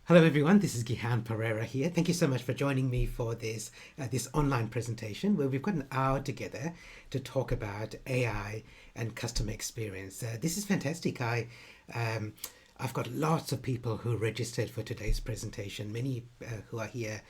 Hello everyone, this is Gihan Pereira here. Thank you so much for joining me for this online presentation where we've got an hour together to talk about AI and customer experience. This is fantastic. I've got lots of people who registered for today's presentation, many who are here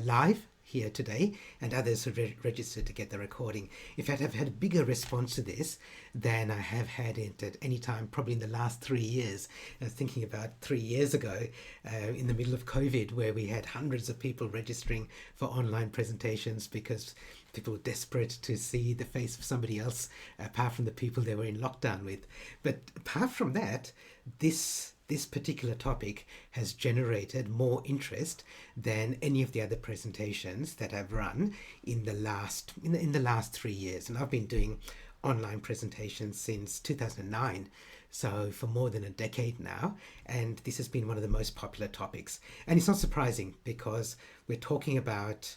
live here today, and others who registered to get the recording. In fact, I've had a bigger response to this than I have had it at any time, probably in the last 3 years. I was thinking about 3 years ago, in the middle of COVID, where we had hundreds of people registering for online presentations because people were desperate to see the face of somebody else apart from the people they were in lockdown with. But apart from that, this particular topic has generated more interest than any of the other presentations that I've run in the last 3 years. And I've been doing online presentations since 2009, so for more than a decade now, and this has been one of the most popular topics. And it's not surprising because we're talking about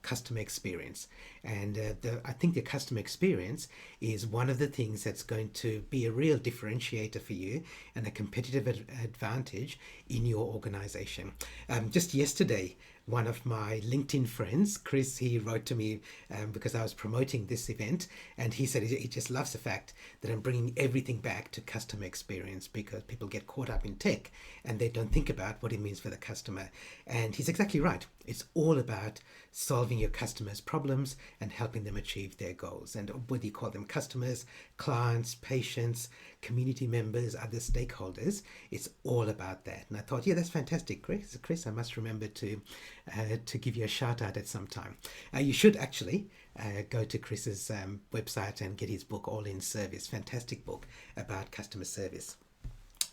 customer experience, and I think the customer experience is one of the things that's going to be a real differentiator for you and a competitive advantage in your organization. Just yesterday, one of my LinkedIn friends, Chris, he wrote to me because I was promoting this event, and he said he just loves the fact that I'm bringing everything back to customer experience because people get caught up in tech and they don't think about what it means for the customer. And he's exactly right. It's all about solving your customers' problems and helping them achieve their goals. And whether you call them customers, clients, patients, community members, other stakeholders, it's all about that. And I thought, yeah, that's fantastic, Chris. I must remember to give you a shout out at some time. You should actually go to Chris's website and get his book, All in Service. Fantastic book about customer service.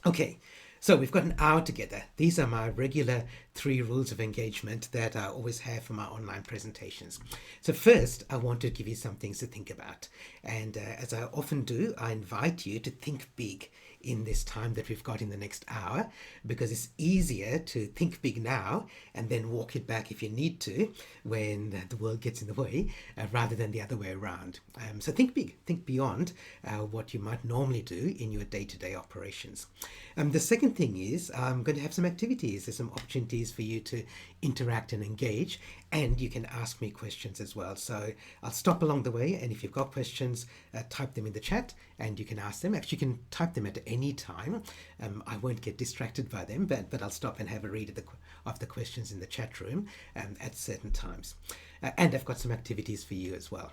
Okay, so we've got an hour together. These are my regular 3 rules of engagement that I always have for my online presentations. So first, I want to give you some things to think about. And as I often do, I invite you to think big in this time that we've got in the next hour, because it's easier to think big now and then walk it back if you need to when the world gets in the way, rather than the other way around. So think big, think beyond what you might normally do in your day-to-day operations. The second thing is I'm going to have some activities. There's some opportunities for you to interact and engage, and you can ask me questions as well. So I'll stop along the way, and if you've got questions, type them in the chat and you can ask them. Actually, you can type them at any time. I won't get distracted by them, but I'll stop and have a read of the questions in the chat room at certain times. And I've got some activities for you as well.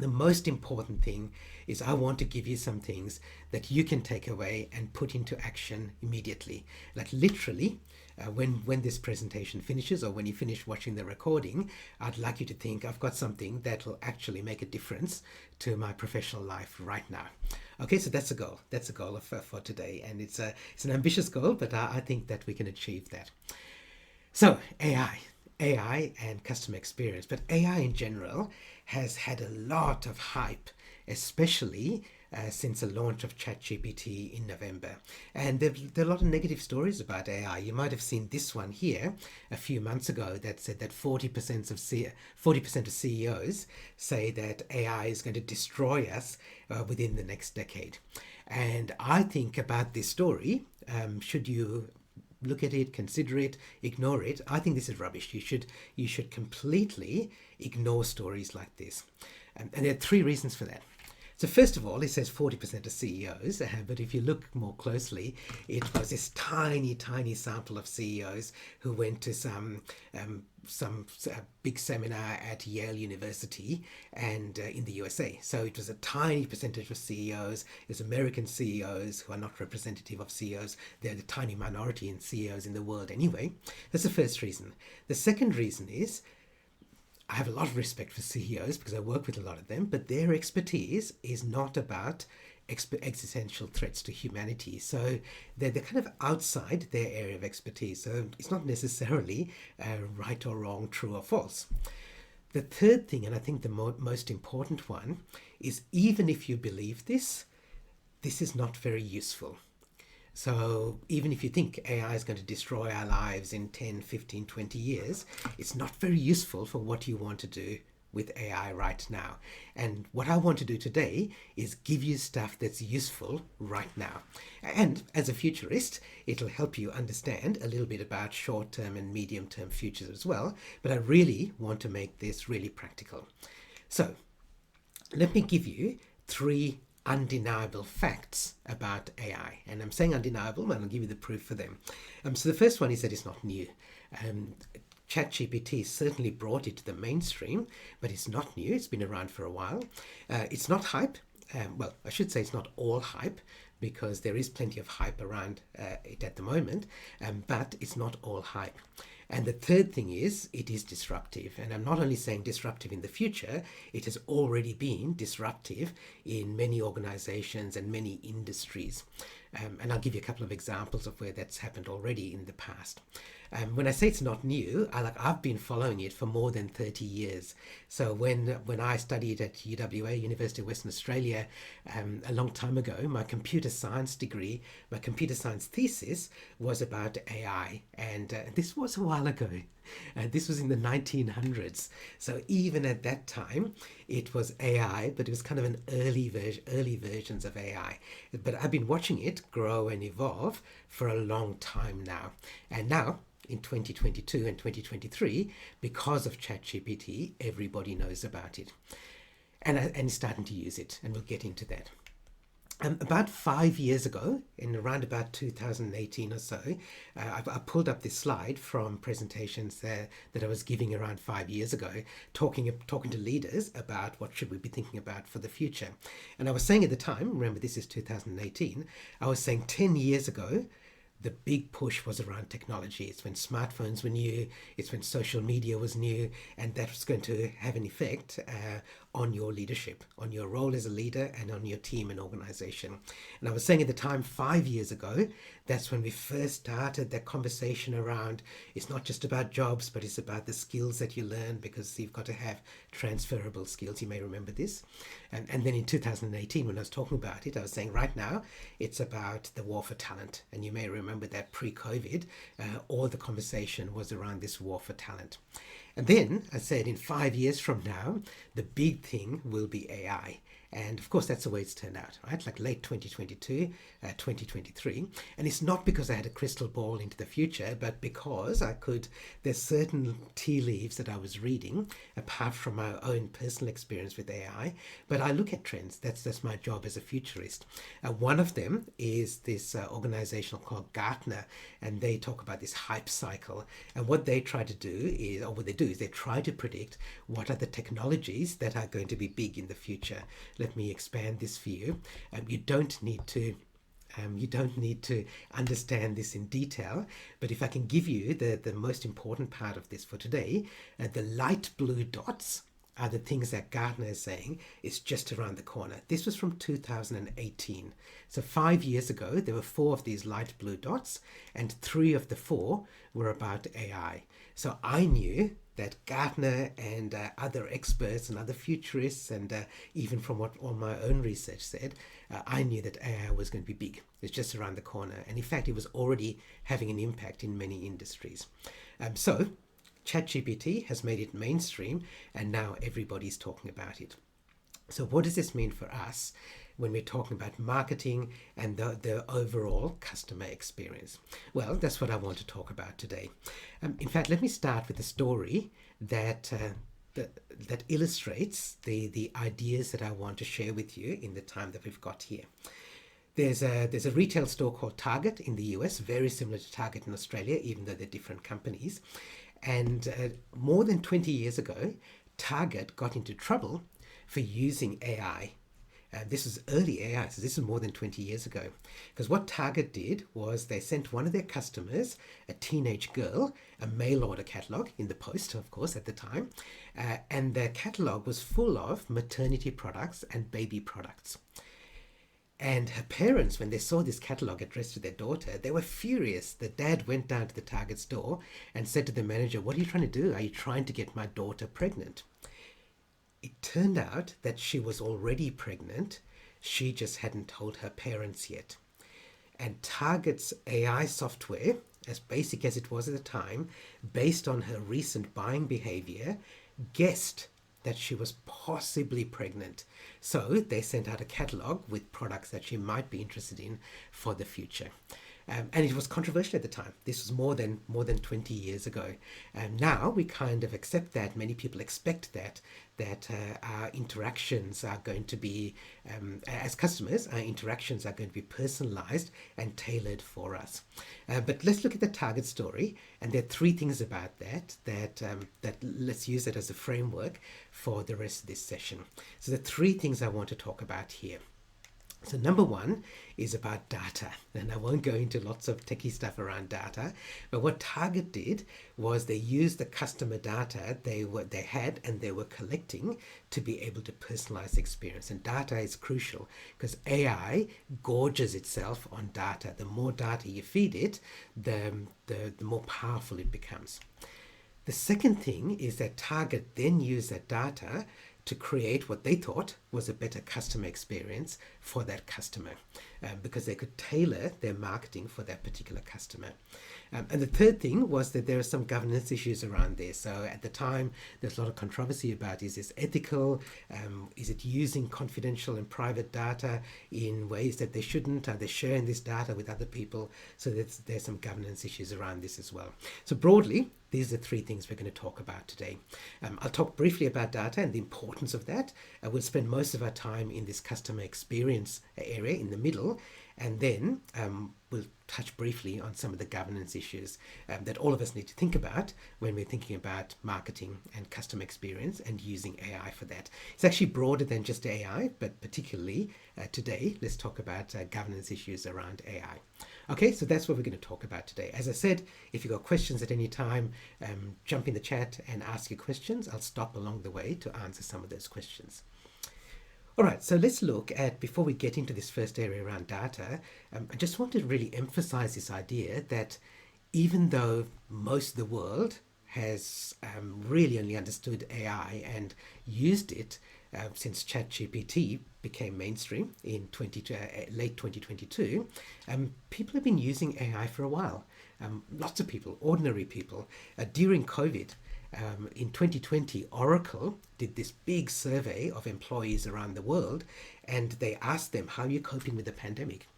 The most important thing is I want to give you some things that you can take away and put into action immediately. Like literally, when this presentation finishes, or when you finish watching the recording, I'd like you to think, I've got something that will actually make a difference to my professional life right now. Okay, so that's a goal. That's a goal for today, and it's an ambitious goal, but I think that we can achieve that. So AI and customer experience, but AI in general has had a lot of hype, especially since the launch of ChatGPT in November. And there are a lot of negative stories about AI. You might have seen this one here a few months ago that said that 40% of CEOs say that AI is going to destroy us within the next decade. And I think about this story, should you look at it, consider it, ignore it, I think this is rubbish. You should completely ignore stories like this. And there are 3 reasons for that. So first of all, it says 40% of CEOs, but if you look more closely, it was this tiny sample of CEOs who went to some big seminar at Yale University and in the USA. So it was a tiny percentage of CEOs. There's American CEOs who are not representative of CEOs. They're the tiny minority in CEOs in the world anyway. That's the first reason. The second reason is I have a lot of respect for CEOs because I work with a lot of them, but their expertise is not about existential threats to humanity. So they're kind of outside their area of expertise. So it's not necessarily right or wrong, true or false. The third thing, and I think the most important one, is even if you believe this is not very useful. So even if you think AI is going to destroy our lives in 10, 15, 20 years, it's not very useful for what you want to do with AI right now. And what I want to do today is give you stuff that's useful right now. And as a futurist, it'll help you understand a little bit about short-term and medium-term futures as well. But I really want to make this really practical. So let me give you three undeniable facts about AI. And I'm saying undeniable, but I'll give you the proof for them. So the first one is that it's not new. ChatGPT certainly brought it to the mainstream, but it's not new. It's been around for a while. It's not hype. Well, I should say it's not all hype, because there is plenty of hype around it at the moment, but it's not all hype. And the third thing is, it is disruptive. And I'm not only saying disruptive in the future, it has already been disruptive in many organizations and many industries. And I'll give you a couple of examples of where that's happened already in the past. When I say it's not new, I've been following it for more than 30 years. So when I studied at UWA, University of Western Australia, a long time ago, my computer science degree, my computer science thesis was about AI. And this was a while ago. This was in the 1900s. So even at that time, it was AI, but it was kind of an early versions of AI. But I've been watching it grow and evolve for a long time now. And now, in 2022 and 2023, because of ChatGPT, everybody knows about it and is starting to use it, and we'll get into that. About 5 years ago, in around about 2018 or so, I pulled up this slide from presentations that I was giving around 5 years ago, talking to leaders about what should we be thinking about for the future. And I was saying at the time, remember this is 2018, I was saying 10 years ago, the big push was around technology. It's when smartphones were new, it's when social media was new, and that was going to have an effect on your leadership, on your role as a leader, and on your team and organization. And I was saying at the time, 5 years ago, that's when we first started that conversation around it's not just about jobs, but it's about the skills that you learn, because you've got to have transferable skills. You may remember this. And then in 2018, when I was talking about it, I was saying right now, it's about the war for talent. And you may remember that pre-COVID, all the conversation was around this war for talent. And then I said in 5 years from now, the big thing will be AI. And of course, that's the way it's turned out, right? Like late 2022, 2023. And it's not because I had a crystal ball into the future, but because there's certain tea leaves that I was reading, apart from my own personal experience with AI, but I look at trends. That's my job as a futurist. One of them is this organization called Gartner, and they talk about this hype cycle. And what they try to do is, or what they do is they try to predict what are the technologies that are going to be big in the future. Let me expand this for you. You don't need to understand this in detail, but if I can give you the most important part of this for today, the light blue dots are the things that Gartner is saying is just around the corner. This was from 2018. So 5 years ago, there were 4 of these light blue dots, and 3 of the 4 were about AI. So I knew that Gartner and other experts and other futurists, and even from what all my own research said, I knew that AI was going to be big. It's just around the corner. And in fact, it was already having an impact in many industries. So ChatGPT has made it mainstream, and now everybody's talking about it. So what does this mean for us when we're talking about marketing and the overall customer experience? Well, that's what I want to talk about today. In fact, let me start with a story that illustrates the ideas that I want to share with you in the time that we've got here. There's a retail store called Target in the US, very similar to Target in Australia, even though they're different companies. And more than 20 years ago, Target got into trouble for using AI. This is early AI, so this is more than 20 years ago. Because what Target did was they sent one of their customers, a teenage girl, a mail order catalog in the post, of course, at the time. And their catalog was full of maternity products and baby products. And her parents, when they saw this catalog addressed to their daughter, they were furious. The dad went down to the Target store and said to the manager, "What are you trying to do? Are you trying to get my daughter pregnant?" It turned out that she was already pregnant. She just hadn't told her parents yet. And Target's AI software, as basic as it was at the time, based on her recent buying behavior, guessed that she was possibly pregnant. So they sent out a catalogue with products that she might be interested in for the future. And it was controversial at the time. This was more than 20 years ago. And now we kind of accept that. Many people expect that our interactions are going to be, as customers, our interactions are going to be personalized and tailored for us. But let's look at the target story. And there are three things about that let's use it as a framework for the rest of this session. So the three things I want to talk about here. So number one is about data, and I won't go into lots of techie stuff around data, but what Target did was they used the customer data they had and they were collecting to be able to personalize the experience. And data is crucial because AI gorges itself on data. The more data you feed it, the more powerful it becomes. The second thing is that Target then used that data to create what they thought was a better customer experience for that customer, because they could tailor their marketing for that particular customer. And the third thing was that there are some governance issues around this. So at the time, there's a lot of controversy about, is this ethical? Is it using confidential and private data in ways that they shouldn't? Are they sharing this data with other people? So there's some governance issues around this as well. So broadly, these are three things we're going to talk about today. I'll talk briefly about data and the importance of that. We'll spend most of our time in this customer experience area in the middle, and then we'll touch briefly on some of the governance issues that all of us need to think about when we're thinking about marketing and customer experience and using AI for that. It's actually broader than just AI, but particularly today, let's talk about governance issues around AI. Okay, so that's what we're going to talk about today. As I said, if you've got questions at any time, jump in the chat and ask your questions. I'll stop along the way to answer some of those questions. All right, so let's look at, before we get into this first area around data, I just want to really emphasize this idea that even though most of the world has really only understood AI and used it since ChatGPT became mainstream in late 2022, people have been using AI for a while. Lots of people, ordinary people. During COVID, in 2020, Oracle did this big survey of employees around the world, and they asked them, how are you coping with the pandemic?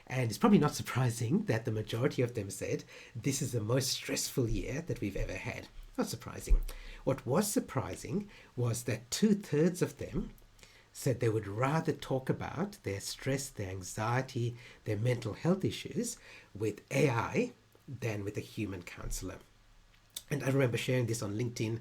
And it's probably not surprising that the majority of them said, this is the most stressful year that we've ever had. Not surprising. What was surprising was that 2/3 of them said they would rather talk about their stress, their anxiety, their mental health issues with AI than with a human counselor. And I remember sharing this on LinkedIn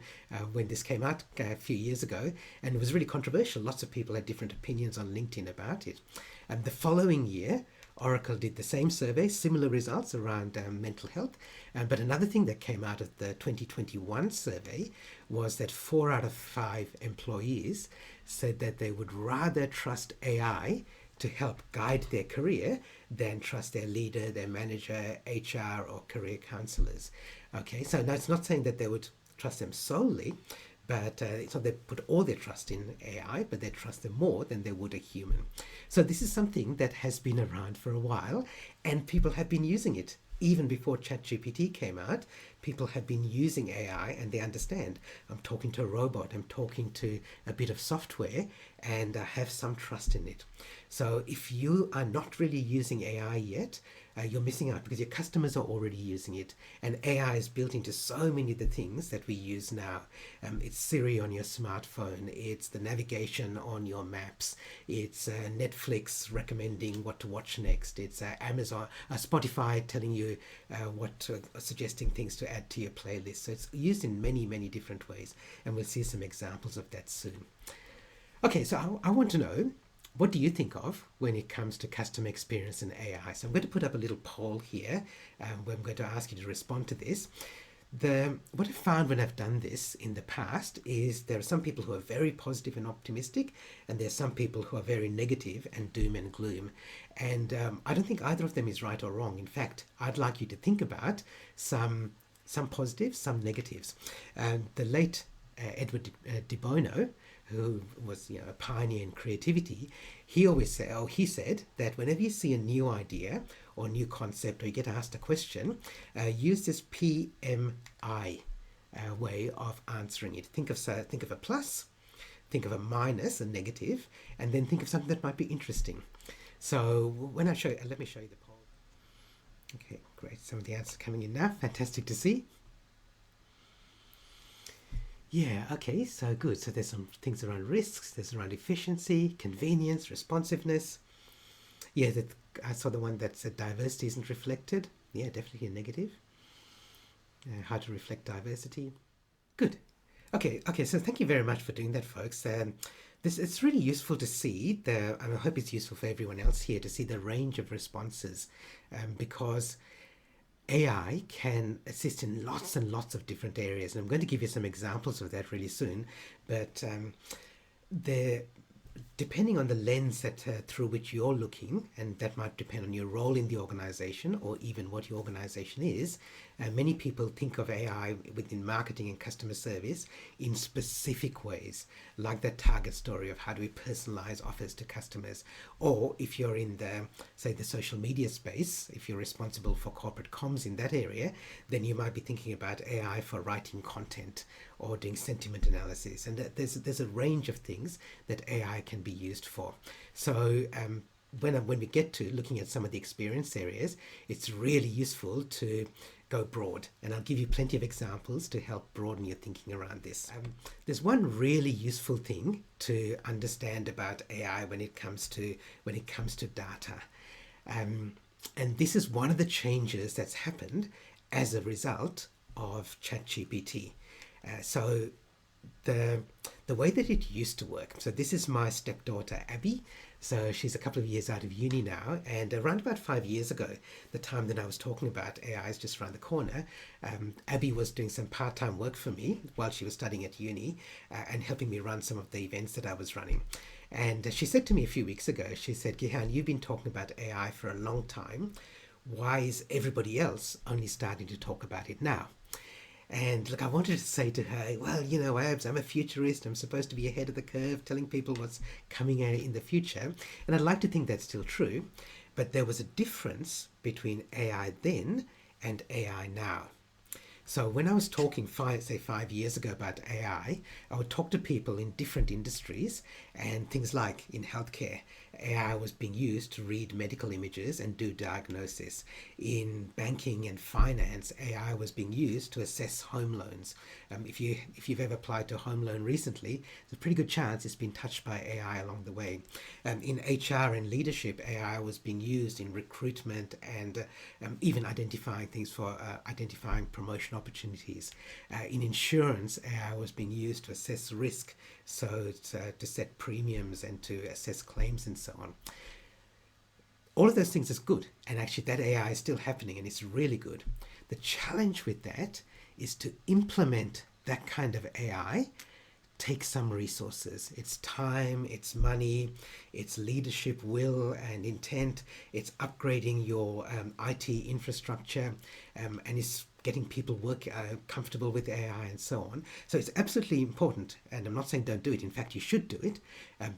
when this came out a few years ago, and it was really controversial. Lots of people had different opinions on LinkedIn about it. And the following year, Oracle did the same survey, similar results around mental health. But another thing that came out of the 2021 survey was that 4 out of 5 employees said that they would rather trust AI to help guide their career than trust their leader, their manager, HR, or career counselors. Okay, so now it's not saying that they would trust them solely, but it's not they put all their trust in AI, but they trust them more than they would a human. So this is something that has been around for a while, and people have been using it. Even before ChatGPT came out, people have been using AI and they understand. I'm talking to a robot, I'm talking to a bit of software, and I have some trust in it. So if you are not really using AI yet, you're missing out because your customers are already using it. And AI is built into so many of the things that we use now. It's Siri on your smartphone, it's the navigation on your maps, it's Netflix recommending what to watch next, it's Spotify telling you suggesting things to add to your playlist. So it's used in many, many different ways, and we'll see some examples of that soon. Okay, so I want to know, what do you think of when it comes to customer experience and AI? So I'm going to put up a little poll here where I'm going to ask you to respond to this. What I've found when I've done this in the past is there are some people who are very positive and optimistic, and there's some people who are very negative and doom and gloom. And I don't think either of them is right or wrong. In fact, I'd like you to think about some positives, some negatives. The late Edward de Bono, who was a pioneer in creativity, he said that whenever you see a new idea or new concept, or you get asked a question, use this PMI way of answering it. Think of a plus, think of a minus, a negative, and then think of something that might be interesting. So when I show you, let me show you the poll. Okay, great. Some of the answers coming in now. Fantastic to see. Yeah, okay, so good. So there's some things around risks, there's around efficiency, convenience, responsiveness. Yeah, I saw the one that said diversity isn't reflected. Yeah, definitely a negative. How to reflect diversity. Good. Okay, so thank you very much for doing that, folks. It's really useful to see and I hope it's useful for everyone else here to see the range of responses, because AI can assist in lots and lots of different areas. And I'm going to give you some examples of that really soon. But the depending on the lens that through which you're looking, and that might depend on your role in the organization or even what your organization is. Many people think of AI within marketing and customer service in specific ways, like that target story of how do we personalize offers to customers. Or if you're in say the social media space, if you're responsible for corporate comms in that area, then you might be thinking about AI for writing content or doing sentiment analysis. And there's a range of things that AI can be used for. So when we get to looking at some of the experience areas, it's really useful to go broad, and I'll give you plenty of examples to help broaden your thinking around this. There's one really useful thing to understand about AI when it comes to data, and this is one of the changes that's happened as a result of ChatGPT. So the way that it used to work. So this is my stepdaughter Abby. So she's a couple of years out of uni now, and around about 5 years ago, the time that I was talking about AI is just around the corner, Abby was doing some part-time work for me while she was studying at uni, and helping me run some of the events that I was running. And she said to me a few weeks ago, she said, Gihan, you've been talking about AI for a long time. Why is everybody else only starting to talk about it now? And look, I wanted to say to her, well, Abs, I'm a futurist. I'm supposed to be ahead of the curve, telling people what's coming in the future. And I'd like to think that's still true. But there was a difference between AI then and AI now. So when I was talking 5 years ago about AI, I would talk to people in different industries, and things like in healthcare, AI was being used to read medical images and do diagnosis. In banking and finance, AI was being used to assess home loans. If you've ever applied to a home loan recently, there's a pretty good chance it's been touched by AI along the way. In HR and leadership, AI was being used in recruitment and even identifying things for identifying promotion opportunities. In insurance, AI was being used to assess risk, so to set premiums and to assess claims and so on. All of those things is good, and actually that AI is still happening and it's really good. The challenge with that is to implement that kind of AI takes some resources. It's time, it's money, it's leadership will and intent, it's upgrading your IT infrastructure, and it's getting people comfortable with AI and so on. So it's absolutely important, and I'm not saying don't do it. In fact, you should do it,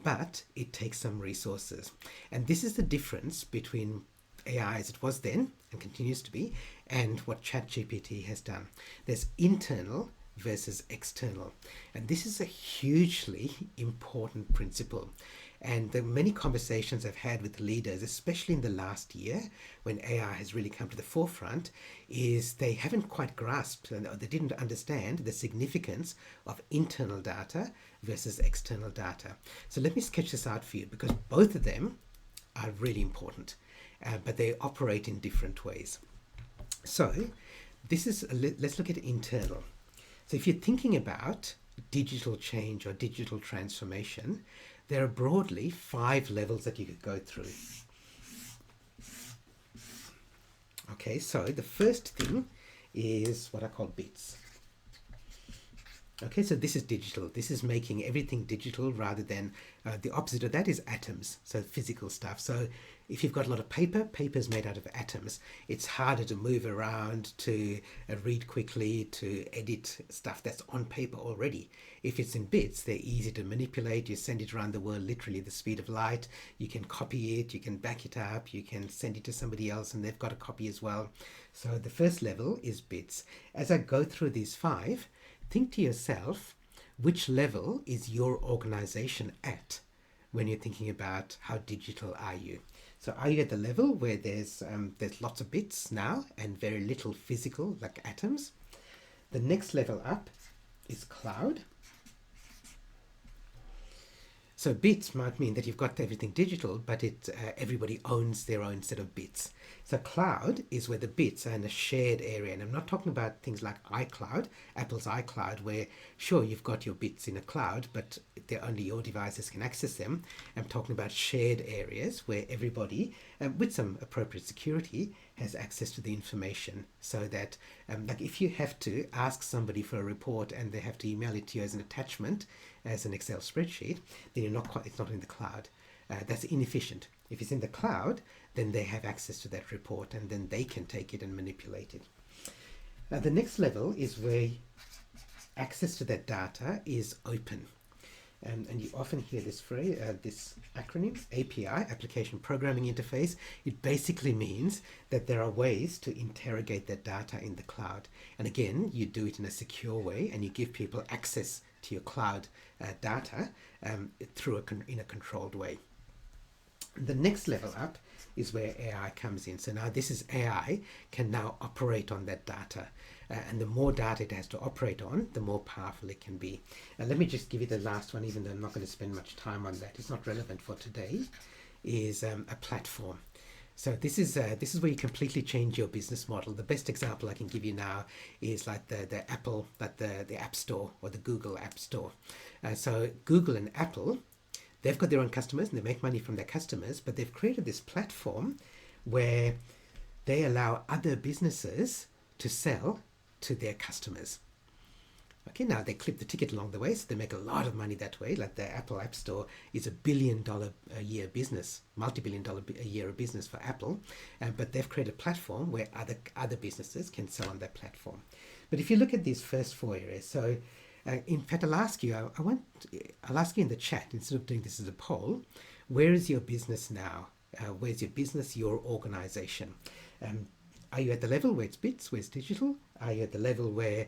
but it takes some resources. And this is the difference between AI as it was then and continues to be, and what ChatGPT has done. There's internal versus external, and this is a hugely important principle. And the many conversations I've had with leaders, especially in the last year when AI has really come to the forefront, is they haven't quite grasped and they didn't understand the significance of internal data versus external data. So let me sketch this out for you, because both of them are really important, but they operate in different ways. So let's look at internal. So if you're thinking about digital change or digital transformation, there are broadly 5 levels that you could go through. Okay, so the first thing is what I call bits. Okay, so this is digital. This is making everything digital rather than the opposite of that is atoms, so physical stuff. So if you've got a lot of paper, paper's made out of atoms. It's harder to move around, to read quickly, to edit stuff that's on paper already. If it's in bits, they're easy to manipulate. You send it around the world literally the speed of light. You can copy it, you can back it up, you can send it to somebody else and they've got a copy as well. So the first level is bits. As I go through these 5, think to yourself, which level is your organization at when you're thinking about how digital are you? So are you at the level where there's lots of bits now and very little physical, like atoms? The next level up is cloud. So bits might mean that you've got everything digital, but everybody owns their own set of bits. So cloud is where the bits are in a shared area. And I'm not talking about things like iCloud, Apple's iCloud, where sure, you've got your bits in a cloud, but only your devices can access them. I'm talking about shared areas where everybody, with some appropriate security, has access to the information, so that like if you have to ask somebody for a report and they have to email it to you as an attachment, as an Excel spreadsheet, then it's not in the cloud. That's inefficient. If it's in the cloud, then they have access to that report and then they can take it and manipulate it. The next level is where access to that data is open. And you often hear this phrase, this acronym, API, Application Programming Interface. It basically means that there are ways to interrogate that data in the cloud. And again, you do it in a secure way and you give people access to your cloud data in a controlled way. The next level up is where AI comes in. So now this is AI can now operate on that data. And the more data it has to operate on, the more powerful it can be. Let me just give you the last one, even though I'm not going to spend much time on that. It's not relevant for today, is a platform. So this is where you completely change your business model. The best example I can give you now is like the Apple, like the App Store or the Google App Store. So Google and Apple, they've got their own customers and they make money from their customers, but they've created this platform where they allow other businesses to sell to their customers. Okay, now they clip the ticket along the way, so they make a lot of money that way. Like the Apple App Store is $1 billion a year business, multi-billion-dollar a year business for Apple, but they've created a platform where other businesses can sell on that platform. But if you look at these first four areas, so in fact, I'll ask you in the chat, instead of doing this as a poll, where is your business now? Where's your business, your organization? Are you at the level where it's bits, where it's digital? Are you at the level where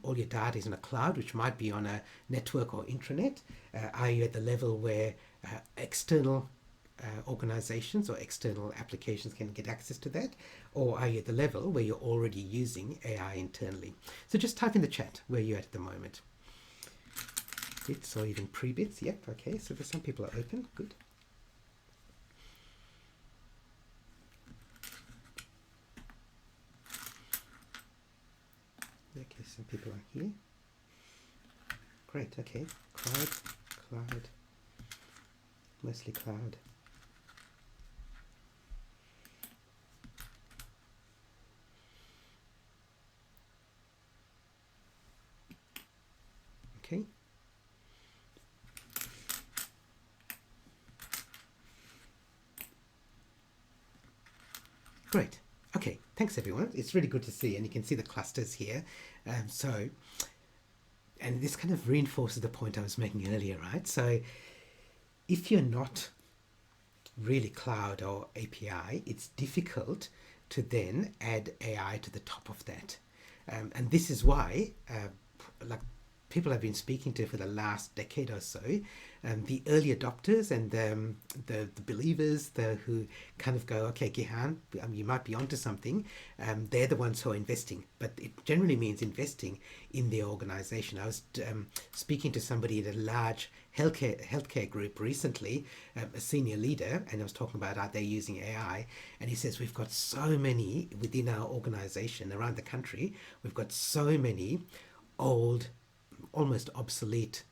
all your data is in a cloud, which might be on a network or intranet? Are you at the level where external organizations or external applications can get access to that? Or are you at the level where you're already using AI internally? So just type in the chat where you're at the moment. Bits or even pre-bits. Yep, okay, so for some people are open, good. Okay, some people are here. Great, okay. Cloud, mostly cloud. Okay. Great. Okay, thanks everyone. It's really good to see, and you can see the clusters here. And this kind of reinforces the point I was making earlier, right? So if you're not really cloud or API, it's difficult to then add AI to the top of that. And this is why, like people I've been speaking to for the last decade or so, the early adopters and the believers, who kind of go, okay, Gihan, you might be onto something, they're the ones who are investing. But it generally means investing in the organization. I was speaking to somebody at a large healthcare group recently, a senior leader, and I was talking about are they using AI, and he says we've got so many within our organization around the country. We've got so many old, almost obsolete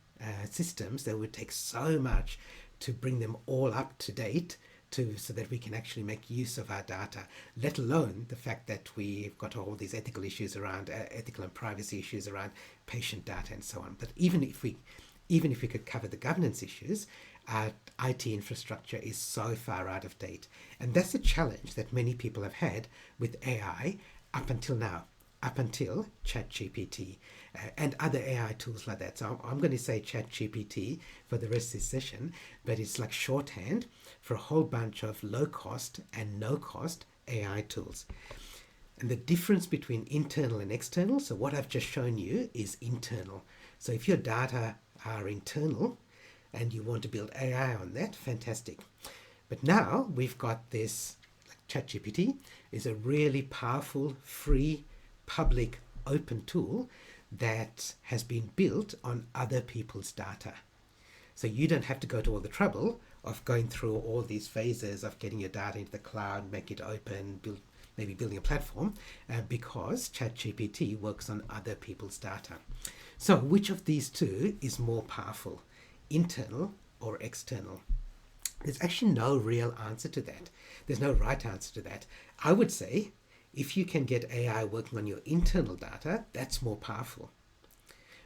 systems that would take so much to bring them all up to date so that we can actually make use of our data, let alone the fact that we've got all these ethical issues around ethical and privacy issues around patient data and so on. But even if we could cover the governance issues, our IT infrastructure is so far out of date. And that's a challenge that many people have had with AI up until now, up until ChatGPT and other AI tools like that. So I'm going to say ChatGPT for the rest of this session, but it's like shorthand for a whole bunch of low cost and no cost AI tools. And the difference between internal and external, so what I've just shown you is internal. So if your data are internal and you want to build AI on that, fantastic. But now we've got this, like ChatGPT is a really powerful, free, public, open tool that has been built on other people's data. So you don't have to go to all the trouble of going through all these phases of getting your data into the cloud, make it open, maybe building a platform, because ChatGPT works on other people's data. So which of these two is more powerful, internal or external? There's actually no real answer to that. There's no right answer to that. I would say if you can get AI working on your internal data, that's more powerful,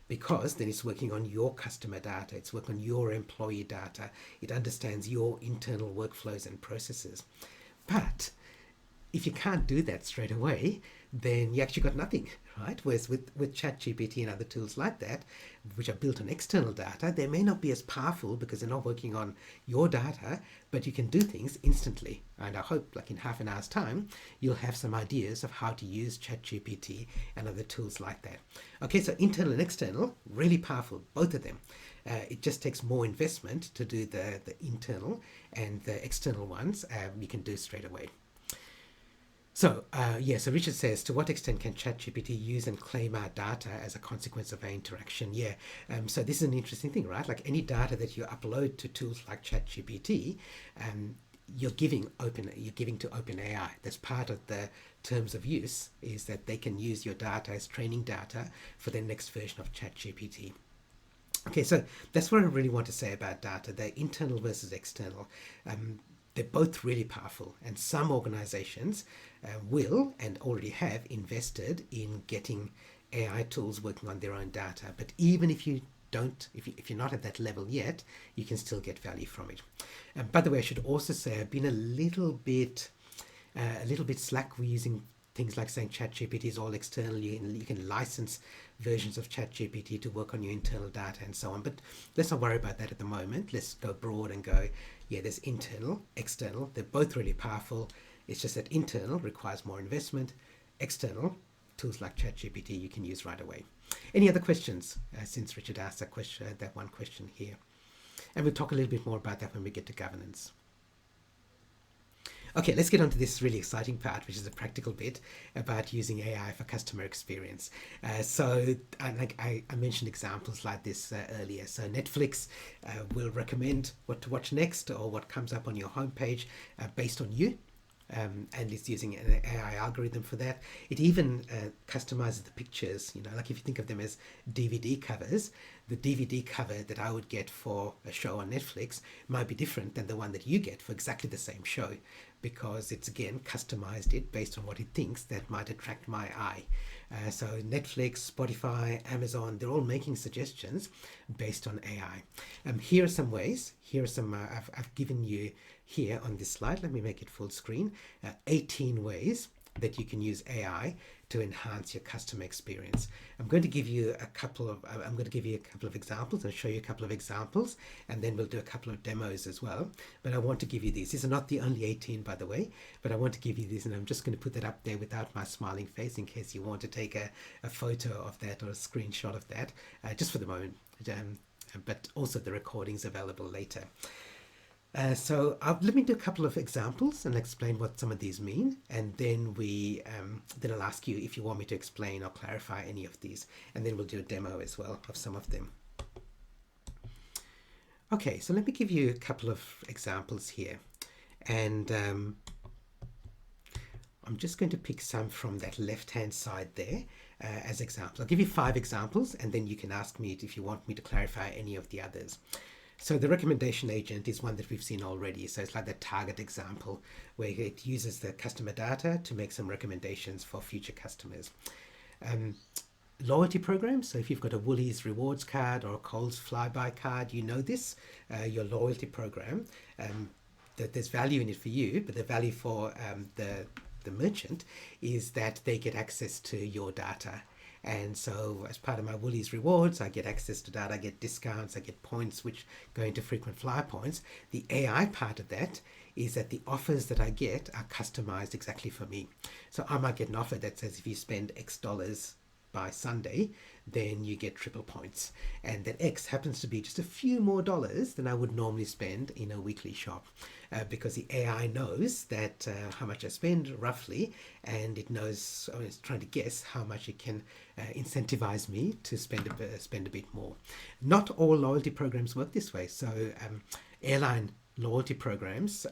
because then it's working on your customer data, it's working on your employee data, it understands your internal workflows and processes. But if you can't do that straight away, then you actually got nothing, right? Whereas with ChatGPT and other tools like that, which are built on external data, they may not be as powerful because they're not working on your data, but you can do things instantly. And I hope like in half an hour's time, you'll have some ideas of how to use ChatGPT and other tools like that. Okay, so internal and external, really powerful, both of them. It just takes more investment to do the internal, and the external ones you can do straight away. So, so Richard says, to what extent can ChatGPT use and claim our data as a consequence of our interaction? Yeah, so this is an interesting thing, right? Like any data that you upload to tools like ChatGPT, you're giving to OpenAI. That's part of the terms of use, is that they can use your data as training data for their next version of ChatGPT. Okay, so that's what I really want to say about data, the internal versus external. They're both really powerful, and some organizations will and already have invested in getting AI tools working on their own data. But even if you don't, if you're not at that level yet, you can still get value from it. By the way, I should also say I've been a little bit slack with using things like saying ChatGPT is all external. You can license versions of ChatGPT to work on your internal data and so on. But let's not worry about that at the moment. Let's go broad and go, yeah, there's internal, external. They're both really powerful. It's just that internal requires more investment. External, tools like ChatGPT you can use right away. Any other questions since Richard asked that one question here? And we'll talk a little bit more about that when we get to governance. Okay, let's get on to this really exciting part, which is a practical bit about using AI for customer experience. I mentioned examples like this earlier. So Netflix will recommend what to watch next or what comes up on your homepage based on you. And it's using an AI algorithm for that. It even customizes the pictures, like if you think of them as DVD covers, the DVD cover that I would get for a show on Netflix might be different than the one that you get for exactly the same show, because it's again customized it based on what it thinks that might attract my eye. So Netflix, Spotify, Amazon, they're all making suggestions based on AI. Here are some ways. Here are some I've given you here on this slide. Let me make it full screen. 18 ways that you can use AI to enhance your customer experience. I'm going to give you a couple of examples and show you a couple of examples, and then we'll do a couple of demos as well. But I want to give you these. These are not the only 18, by the way, but I want to give you these, and I'm just going to put that up there without my smiling face in case you want to take a photo of that or a screenshot of that, just for the moment. But also the recording's available later. So let me do a couple of examples and explain what some of these mean, and then then I'll ask you if you want me to explain or clarify any of these, and then we'll do a demo as well of some of them. Okay, so let me give you a couple of examples here, and I'm just going to pick some from that left-hand side there as examples. I'll give you 5 examples, and then you can ask me if you want me to clarify any of the others. So the recommendation agent is one that we've seen already. So it's like the target example where it uses the customer data to make some recommendations for future customers. Loyalty programs. So if you've got a Woolies rewards card or a Coles flyby card, you know this, your loyalty program, that there's value in it for you, but the value for the merchant is that they get access to your data. And so as part of my Woolies rewards, I get access to data, I get discounts, I get points which go into frequent flyer points. The AI part of that is that the offers that I get are customized exactly for me. So I might get an offer that says if you spend X dollars by Sunday, then you get triple points. And that X happens to be just a few more dollars than I would normally spend in a weekly shop, because the AI knows that how much I spend roughly, and it knows, or it's trying to guess how much it can incentivize me to spend a bit more. Not all loyalty programs work this way. So airline loyalty programs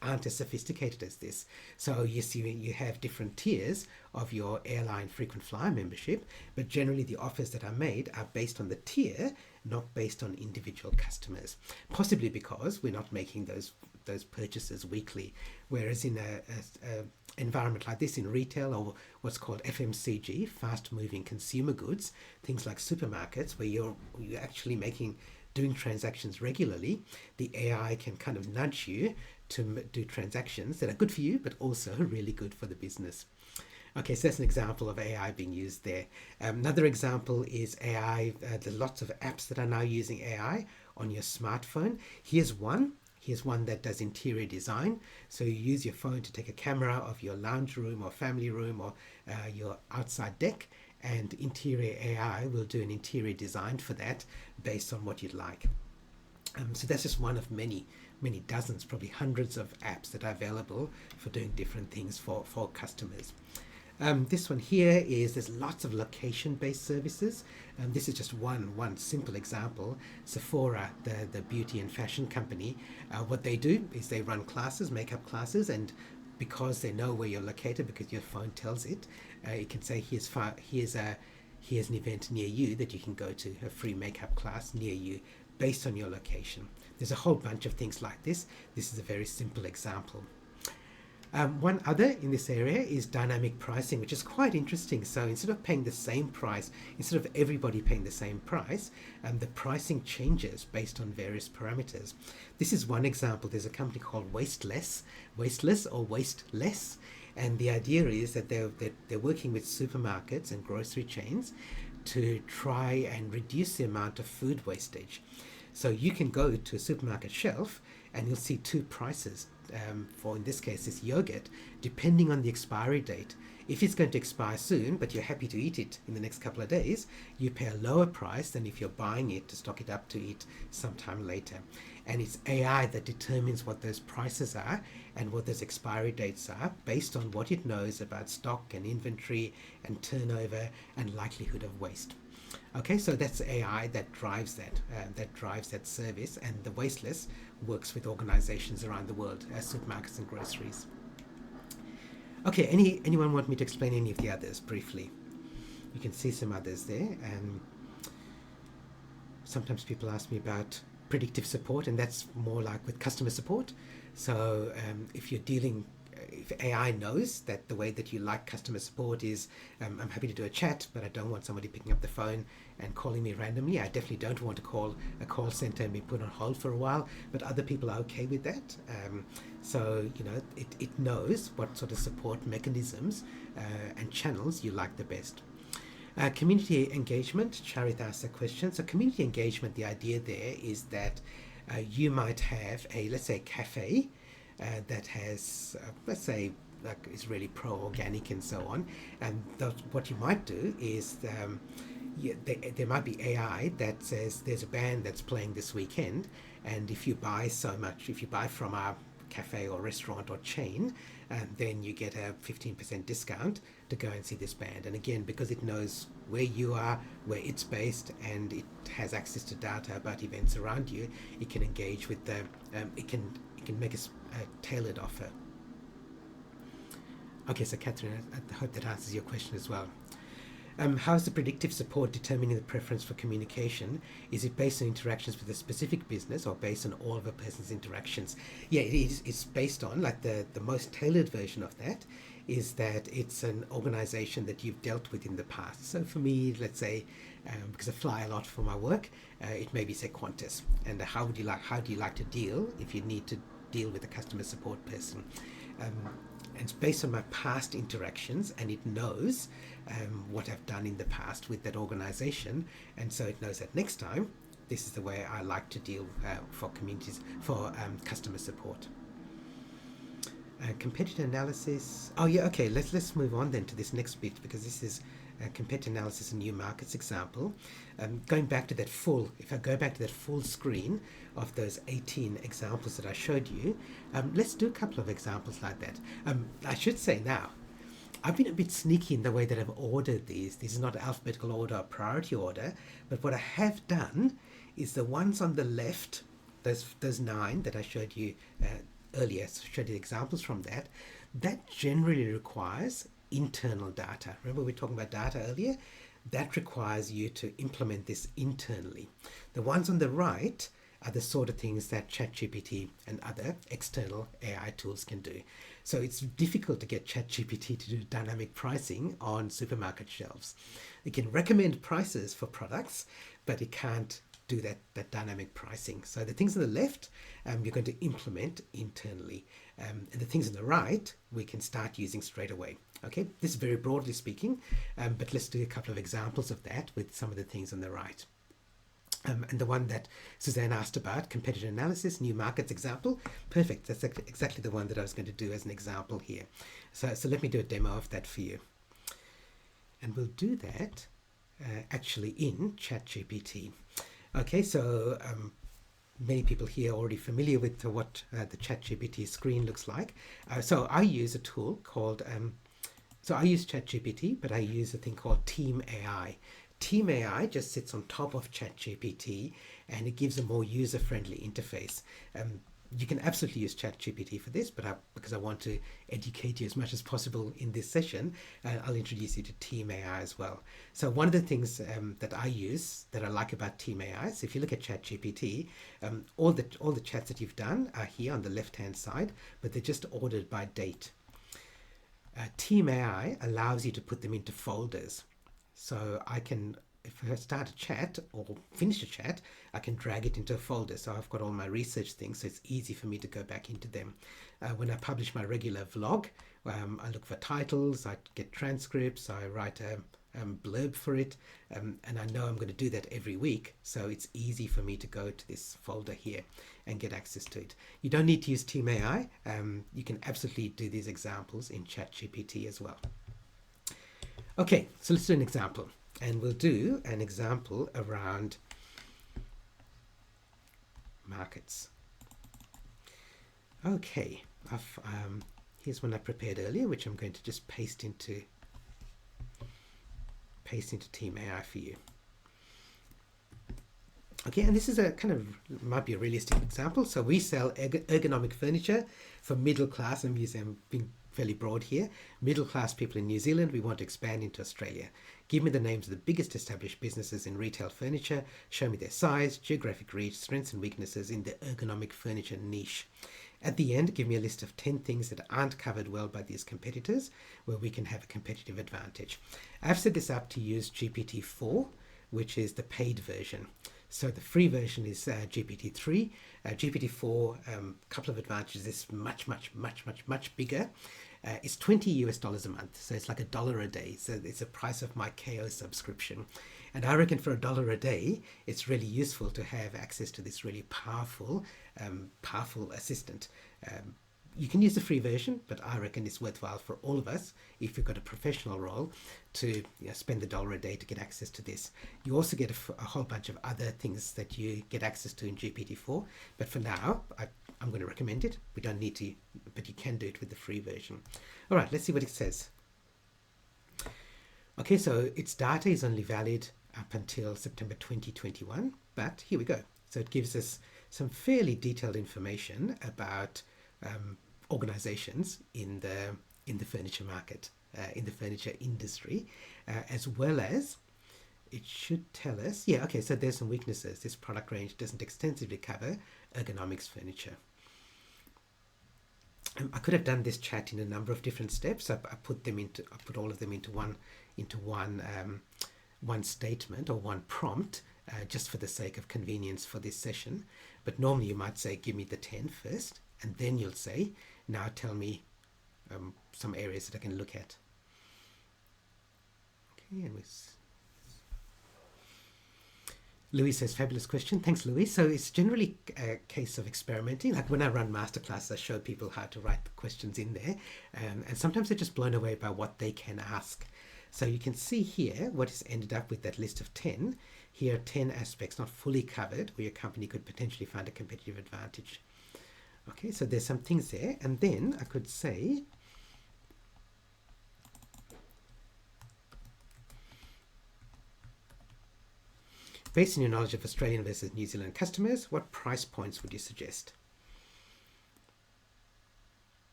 aren't as sophisticated as this. So you see, you have different tiers of your airline frequent flyer membership, but generally the offers that are made are based on the tier, not based on individual customers. Possibly because we're not making those purchases weekly, whereas in a environment like this, in retail or what's called FMCG, fast moving consumer goods, things like supermarkets, where you're actually doing transactions regularly, the AI can kind of nudge you to do transactions that are good for you, but also really good for the business. Okay, so that's an example of AI being used there. Another example is AI. There's lots of apps that are now using AI on your smartphone. Here's one that does interior design. So you use your phone to take a camera of your lounge room or family room or your outside deck, and interior AI will do an interior design for that based on what you'd like. So that's just one of many dozens, probably hundreds of apps that are available for doing different things for customers. This one here there's lots of location-based services. This is just one simple example. Sephora, the beauty and fashion company, what they do is they run classes, makeup classes, and because they know where you're located, because your phone tells it, it can say here's an event near you that you can go to, a free makeup class near you, based on your location. There's a whole bunch of things like this. This is a very simple example. One other in this area is dynamic pricing, which is quite interesting. So instead of paying the same price, instead of everybody paying the same price, the pricing changes based on various parameters. This is one example. There's a company called Wasteless or Wasteless, and the idea is that they're working with supermarkets and grocery chains to try and reduce the amount of food wastage. So you can go to a supermarket shelf and you'll see two prices for, in this case, this yogurt, depending on the expiry date. If it's going to expire soon, but you're happy to eat it in the next couple of days, you pay a lower price than if you're buying it to stock it up to eat sometime later. And it's AI that determines what those prices are and what those expiry dates are based on what it knows about stock and inventory and turnover and likelihood of waste. Okay, so that's AI that drives that service, and the Wasteless works with organizations around the world, supermarkets and groceries. Okay, anyone want me to explain any of the others briefly? You can see some others there. Sometimes people ask me about predictive support, and that's more like with customer support. So if AI knows that the way that you like customer support is, I'm happy to do a chat, but I don't want somebody picking up the phone and calling me randomly. I definitely don't want to call a call center and be put on hold for a while, but other people are okay with that. So, it knows what sort of support mechanisms and channels you like the best. Community engagement, Charith asked a question. So community engagement, the idea there is that you might have let's say a cafe that has, let's say, like is really pro-organic and so on. And what you might do is there might be AI that says there's a band that's playing this weekend, and if you buy from our cafe or restaurant or chain, then you get a 15% discount to go and see this band. And again, because it knows where you are, where it's based, and it has access to data about events around you, it can engage with it can make a tailored offer. Okay, so Catherine, I hope that answers your question as well. How is the predictive support determining the preference for communication? Is it based on interactions with a specific business or based on all of a person's interactions? Yeah, it's based on, like, the most tailored version of that is that it's an organization that you've dealt with in the past. So for me, let's say, because I fly a lot for my work, it may be, say, Qantas. And how do you like to deal if you need to deal with a customer support person? And it's based on my past interactions, and it knows what I've done in the past with that organization, and so it knows that next time this is the way I like to deal for customer support. Competitor analysis. Oh yeah, okay. Let's move on then to this next bit, because this is competitor analysis and new markets example. Going back to that full, if I go back to that full screen of those 18 examples that I showed you, let's do a couple of examples like that. I should say now, I've been a bit sneaky in the way that I've ordered these. This is not alphabetical order or priority order, but what I have done is the ones on the left, those 9 that I showed you earlier, so showed you examples from that, that generally requires internal data. Remember we were talking about data earlier? That requires you to implement this internally. The ones on the right are the sort of things that ChatGPT and other external AI tools can do. So it's difficult to get ChatGPT to do dynamic pricing on supermarket shelves. It can recommend prices for products, but it can't do that dynamic pricing. So the things on the left, you're going to implement internally. And the things on the right, we can start using straight away. Okay, this is very broadly speaking, but let's do a couple of examples of that with some of the things on the right. And the one that Suzanne asked about, competitor analysis, new markets example, perfect. That's exactly the one that I was going to do as an example here. So let me do a demo of that for you. And we'll do that actually in ChatGPT. Okay, so many people here are already familiar with what the ChatGPT screen looks like. So I use a tool called, so I use ChatGPT, but I use a thing called Team AI. Team AI just sits on top of ChatGPT and it gives a more user-friendly interface. You can absolutely use ChatGPT for this, but because I want to educate you as much as possible in this session, I'll introduce you to Team AI as well. So one of the things that I use that I like about Team AI, so if you look at ChatGPT, all the chats that you've done are here on the left-hand side, but they're just ordered by date. Team AI allows you to put them into folders. So I can, if I start a chat or finish a chat, I can drag it into a folder. So I've got all my research things, so it's easy for me to go back into them. When I publish my regular vlog, I look for titles, I get transcripts, I write a blurb for it, and I know I'm going to do that every week. So it's easy for me to go to this folder here and get access to it. You don't need to use Team AI. You can absolutely do these examples in ChatGPT as well. Okay, so let's do an example, and we'll do an example around markets. Okay, here's one I prepared earlier, which I'm going to just paste into Team AI for you. Okay, and this is a kind of, might be a realistic example. So we sell ergonomic furniture for middle class, and I'm being fairly broad here, middle class people in New Zealand. We want to expand into Australia. Give me the names of the biggest established businesses in retail furniture. Show me their size, geographic reach, strengths and weaknesses in the ergonomic furniture niche. At the end, give me a list of 10 things that aren't covered well by these competitors where we can have a competitive advantage. I've set this up to use GPT-4, which is the paid version. So the free version is GPT-3. GPT-4, a couple of advantages, is much bigger. It's $20 a month, so it's like $1 a day. So it's the price of my KO subscription. And I reckon for $1 a day, it's really useful to have access to this really powerful assistant. You can use the free version, but I reckon it's worthwhile for all of us, if you've got a professional role, to spend the $1 a day to get access to this. You also get a whole bunch of other things that you get access to in GPT-4, but for now, I'm going to recommend it. We don't need to, but you can do it with the free version. All right, let's see what it says. Okay, so its data is only valid up until September 2021, but here we go. So it gives us some fairly detailed information about organizations in the furniture market, in the furniture industry, as well as it should tell us, yeah, okay, so there's some weaknesses. This product range doesn't extensively cover ergonomics furniture. I could have done this chat in a number of different steps. I put all of them into one statement or one prompt, just for the sake of convenience for this session. But normally you might say, give me the 10 first, and then you'll say, now tell me some areas that I can look at. Okay, and Louis says, fabulous question. Thanks, Louis. So it's generally a case of experimenting. Like when I run masterclass, I show people how to write the questions in there. And sometimes they're just blown away by what they can ask. So you can see here what is ended up with that list of 10. Here are 10 aspects not fully covered where your company could potentially find a competitive advantage. Okay, so there's some things there. And then I could say, based on your knowledge of Australian versus New Zealand customers, what price points would you suggest?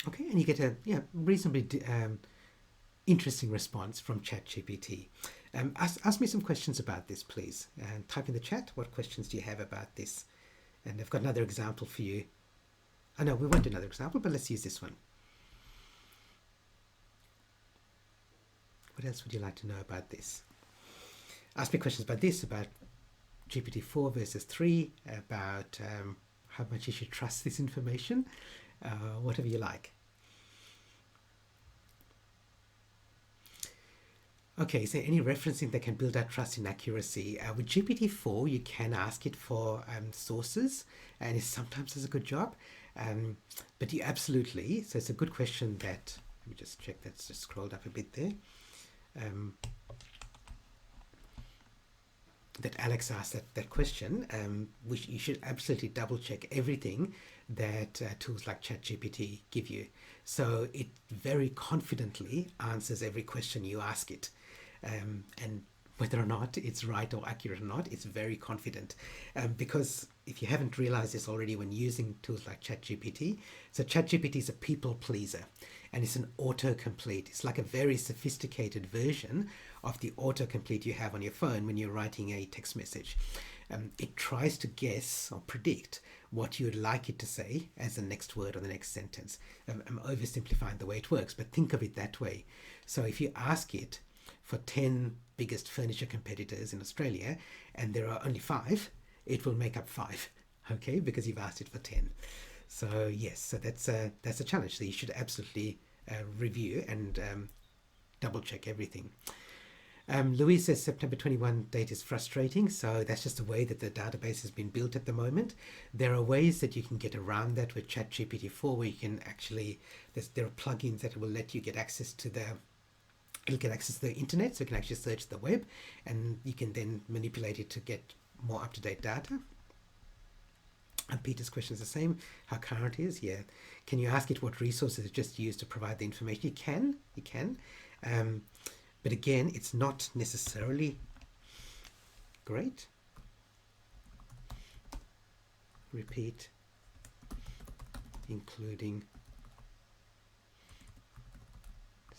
Okay, and you get a reasonably interesting response from ChatGPT. Ask me some questions about this, please. And type in the chat, what questions do you have about this? And I've got another example for you. Oh no, we won't do another example, but let's use this one. What else would you like to know about this? Ask me questions about this, about GPT-4 versus 3, about how much you should trust this information, whatever you like. Okay, so any referencing that can build out trust and accuracy. With GPT-4, you can ask it for sources, and it sometimes does a good job. But you absolutely, so it's a good question that, let me just check, that's just scrolled up a bit there. That Alex asked that question, which you should absolutely double check everything that tools like ChatGPT give you. So it very confidently answers every question you ask it. And whether or not it's right or accurate or not, it's very confident. Because if you haven't realized this already when using tools like ChatGPT, so ChatGPT is a people pleaser and it's an autocomplete. It's like a very sophisticated version of the autocomplete you have on your phone when you're writing a text message. It tries to guess or predict what you'd like it to say as the next word or the next sentence. I'm oversimplifying the way it works, but think of it that way. So if you ask it for 10 biggest furniture competitors in Australia and there are only 5, it will make up 5, okay, because you've asked it for 10. So yes, so that's a challenge. So you should absolutely review and double check everything. Louise says September 21 date is frustrating, so that's just the way that the database has been built at the moment. There are ways that you can get around that with ChatGPT-4 where you can actually, there are plugins that will let you get access to it'll get access to the internet, so you can actually search the web and you can then manipulate it to get more up-to-date data. And Peter's question is the same, how current it is. Yeah. Can you ask it what resources it just used to provide the information? You can. But again, it's not necessarily great. Repeat, including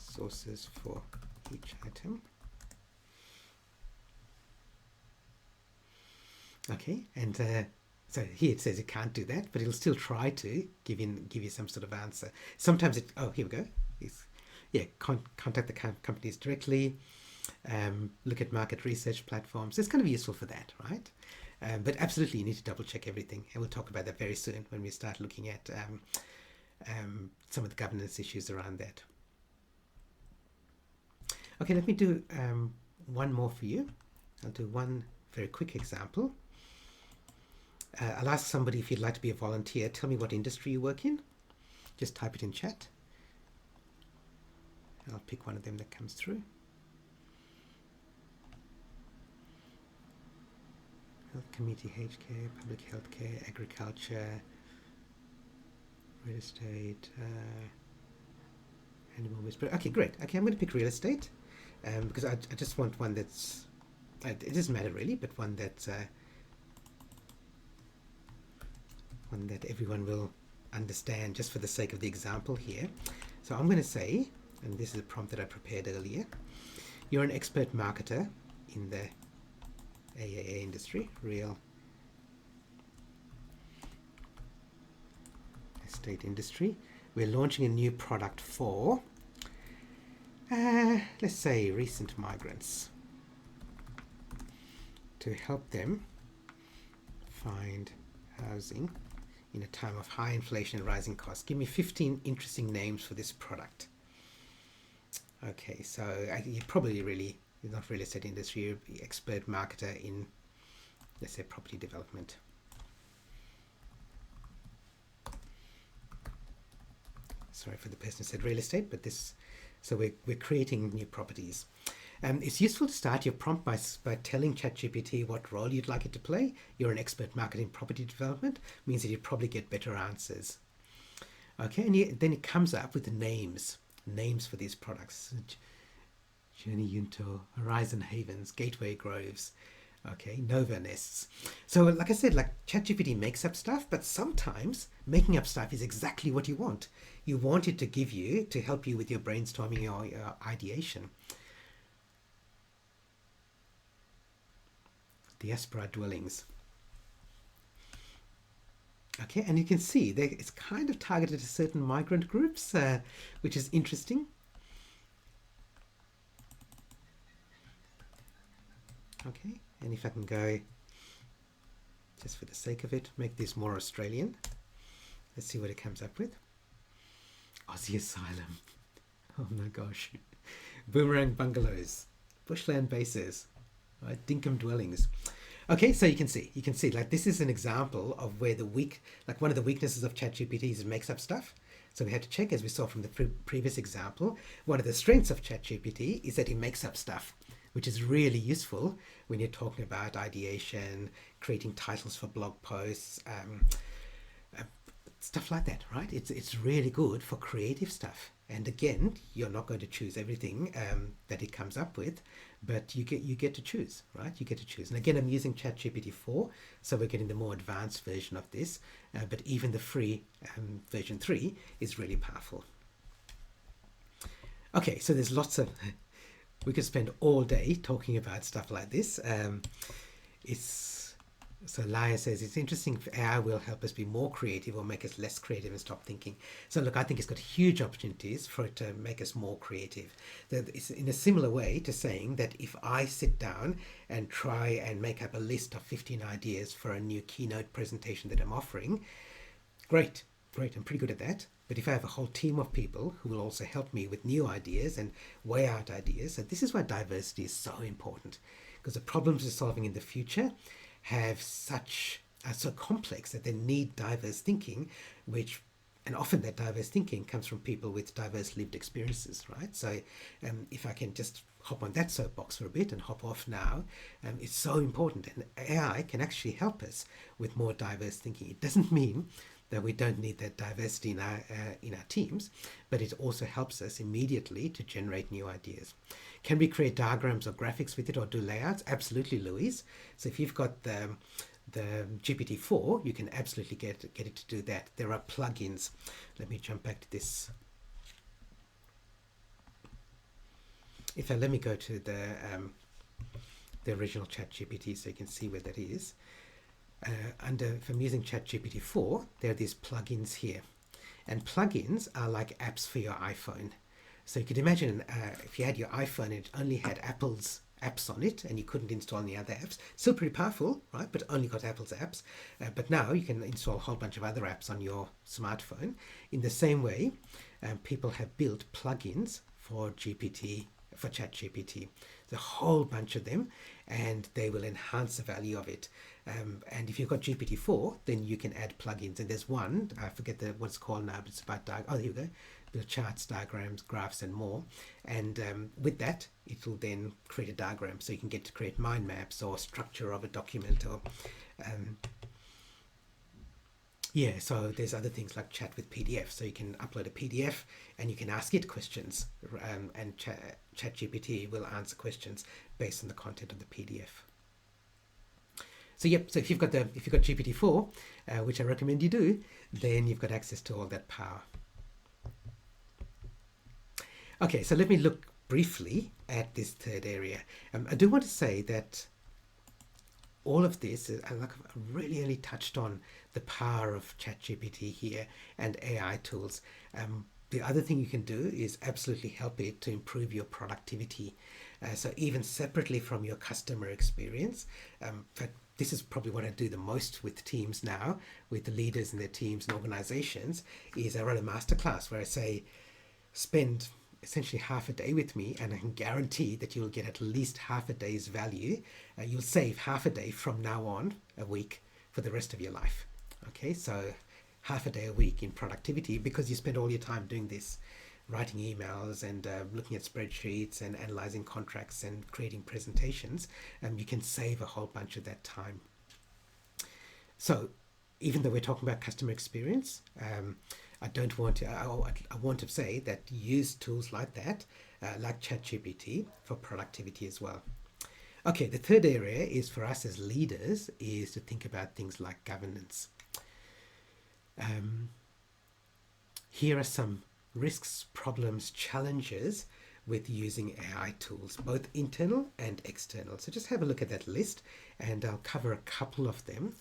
sources for each item. Okay, and so here it says it can't do that, but it'll still try to give you some sort of answer. Sometimes it, oh, here we go. Contact the companies directly, look at market research platforms. It's kind of useful for that, right? But absolutely, you need to double check everything, and we'll talk about that very soon when we start looking at some of the governance issues around that. Okay, let me do one more for you. I'll do one very quick example. I'll ask somebody if you'd like to be a volunteer. Tell me what industry you work in. Just type it in chat. I'll pick one of them that comes through. Health, community aged care, public health care, agriculture, real estate, animal whisperer. Okay, great. Okay, I'm going to pick real estate because I just want one that's, it doesn't matter really, but one that's one that everyone will understand just for the sake of the example here. So I'm going to say, and this is a prompt that I prepared earlier, you're an expert marketer in the AAA industry, real estate industry. We're launching a new product for, let's say, recent migrants to help them find housing in a time of high inflation and rising costs. Give me 15 interesting names for this product. Okay, so you're probably really, you're not real estate industry, you're an expert marketer in, let's say, property development. Sorry for the person who said real estate, but this, so we're creating new properties. It's useful to start your prompt by telling ChatGPT what role you'd like it to play. You're an expert marketing property development, means that you probably get better answers. Okay, and then it comes up with the names for these products. Journey Yunto, Horizon Havens, Gateway Groves, okay, Nova Nests. So like I said, like ChatGPT makes up stuff, but sometimes making up stuff is exactly what you want. You want it to give you, to help you with your brainstorming or your ideation. Diaspora dwellings. Okay, and you can see that it's kind of targeted to certain migrant groups, which is interesting. Okay, and if I can go, just for the sake of it, make this more Australian. Let's see what it comes up with. Aussie Asylum. Oh my gosh. Boomerang bungalows. Bushland bases. Right, dinkum dwellings. Okay, so you can see, like this is an example of where like one of the weaknesses of ChatGPT is it makes up stuff. So we had to check, as we saw from the previous example, one of the strengths of ChatGPT is that it makes up stuff, which is really useful when you're talking about ideation, creating titles for blog posts, stuff like that, right? It's really good for creative stuff. And again, you're not going to choose everything that it comes up with, but you get to choose, right? You get to choose. And again, I'm using ChatGPT 4, so we're getting the more advanced version of this. But even the free version 3 is really powerful. Okay, so there's lots of. We could spend all day talking about stuff like this. So Laya says it's interesting if AI will help us be more creative or make us less creative and stop thinking. So look, I think it's got huge opportunities for it to make us more creative. It's in a similar way to saying that if I sit down and try and make up a list of 15 ideas for a new keynote presentation that I'm offering, great, I'm pretty good at that. But if I have a whole team of people who will also help me with new ideas and weigh out ideas, so this is why diversity is so important, because the problems we're solving in the future are so complex that they need diverse thinking, and often that diverse thinking comes from people with diverse lived experiences, right? So if I can just hop on that soapbox for a bit and hop off now, it's so important, and AI can actually help us with more diverse thinking. It doesn't mean that we don't need that diversity in our teams, but it also helps us immediately to generate new ideas. Can we create diagrams or graphics with it or do layouts? Absolutely, Louise. So if you've got the GPT-4, you can absolutely get it to do that. There are plugins. Let me jump back to this. Let me go to the original ChatGPT so you can see where that is. If I'm using ChatGPT 4, there are these plugins here. And plugins are like apps for your iPhone. So you could imagine if you had your iPhone and it only had Apple's apps on it and you couldn't install any other apps. Still pretty powerful, right? But only got Apple's apps. But now you can install a whole bunch of other apps on your smartphone. In the same way, people have built plugins for ChatGPT. There's a whole bunch of them, and they will enhance the value of it. And if you've got GPT-4, then you can add plugins. And there's one, I forget what it's called now, but it's about, there you go, the charts, diagrams, graphs, and more. And with that, it will then create a diagram. So you can get to create mind maps or structure of a document or so there's other things like chat with PDF. So you can upload a PDF and you can ask it questions, and ChatGPT will answer questions based on the content of the PDF. So so if you've got GPT-4, which I recommend you do, then you've got access to all that power. Okay, so let me look briefly at this third area. I do want to say that all of this is, I've really only touched on the power of ChatGPT here and AI tools. The other thing you can do is absolutely help it to improve your productivity. So even separately from your customer experience, but this is probably what I do the most with teams now, with the leaders in their teams and organizations, is I run a masterclass where I say, spend essentially half a day with me, and I can guarantee that you'll get at least half a day's value. You'll save half a day from now on, a week, for the rest of your life. Okay, so half a day a week in productivity, because you spend all your time doing this, writing emails and looking at spreadsheets and analyzing contracts and creating presentations. You can save a whole bunch of that time. So even though we're talking about customer experience, I don't want to, I want to say that use tools like that, like ChatGPT, for productivity as well. Okay, the third area is for us as leaders is to think about things like governance. Here are some risks, problems, challenges with using AI tools, both internal and external. So just have a look at that list and I'll cover a couple of them.